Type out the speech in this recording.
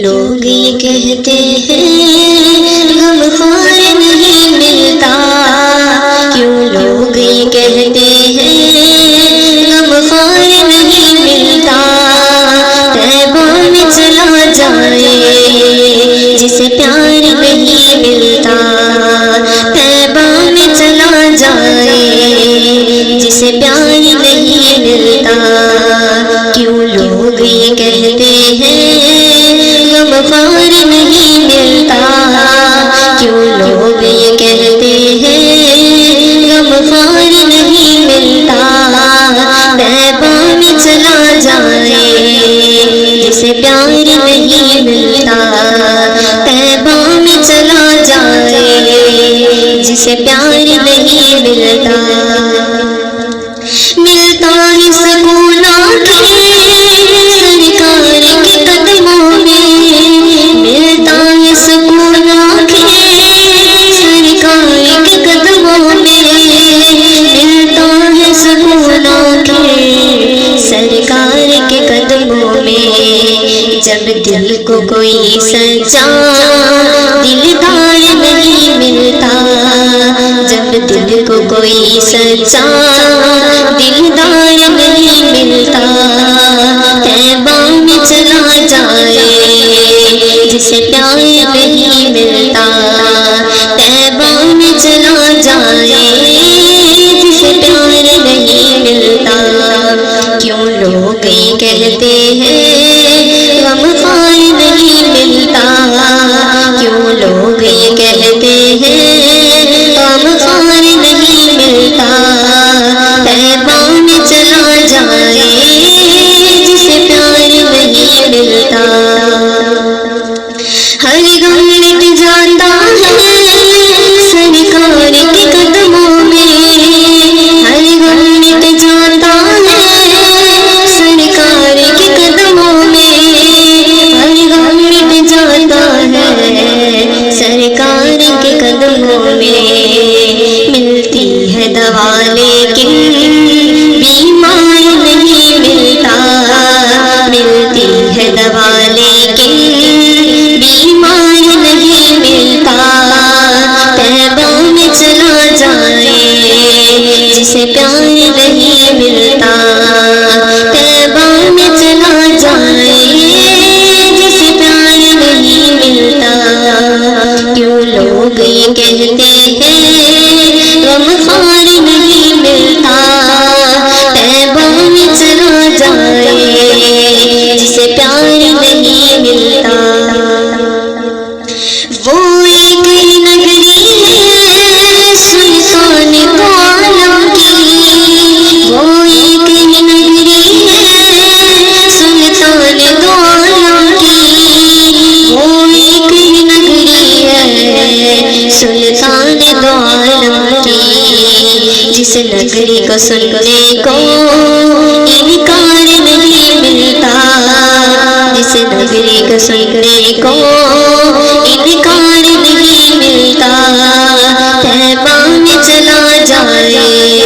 لوگ یہ کہتے ہیں غم خوار نہیں ملتا، کیوں لوگ یہ کہتے ہیں غم خوار نہیں ملتا، طیبہ میں چلا جائے جسے پیار نہیں ملتا، طیبہ میں چلا جائے جسے پیار نہیں ملتا، کیوں لوگ یہ کہتے ہیں غم خوار نہیں ملتا، کیوں لوگ یہ کہتے ہیں غم خوار نہیں ملتا، طیبہ میں چلا جائے جسے پیار نہیں ملتا، طیبہ میں چلا جائے جسے پیار نہیں ملتا، ملتا ہے سکون سرکار کے قدموں میں، ملتا ہے سکون سرکار کے قدموں میں، ملتا ہے سکون سرکار کے قدموں میں، جب دل کو کوئی سچا دلدار نہیں ملتا، جب دل کو کوئی سچا دلدار نہیں ملتا، طیبہ میں چلا جائے جسے پیار نہیں ملتا، طیبہ میں چلا جائے جسے پیار نہیں ملتا، کیوں لوگ یہ کہتے ہیں غم خوار نہیں ملتا، کیوں لوگ یہ کہتے ہیں غم خوار نہیں ملتا، طیبہ میں چلا جائے جسے پیار نہیں ملتا، ہر غم مٹ جاتا ہے سرکار کے قدموں میں، ہر غم مٹ جاتا ہے سرکار کے قدموں میں، ہر غم مٹ جاتا ہے سرکار کے قدموں میں، ملتی ہے دوا لیکن بیمار نہیں ملتا، ملتی ہے دوا لیکن بیمار نہیں ملتا، طیبہ میں چلا جائے جسے پیار نہیں ملتا، طیبہ میں چلا جائے جسے پیار نہیں ملتا، کیوں لوگ یہ کہتے ہیں غم خوار نہیں ملتا، طیبہ میں چلا جائے جسے پیار نہیں ملتا، وہ ایک نگری ہے سلطان دو عالم کی، وہ ایک نگری ہے سلطان دو عالم کی، وہ ایک نگری ہے سلطان دو عالم کی، جس نگری کو سننے کو انکار نہیں ملتا، جس نگری کو سننے کو انکار نہیں ملتا، طیبہ میں چلا جائے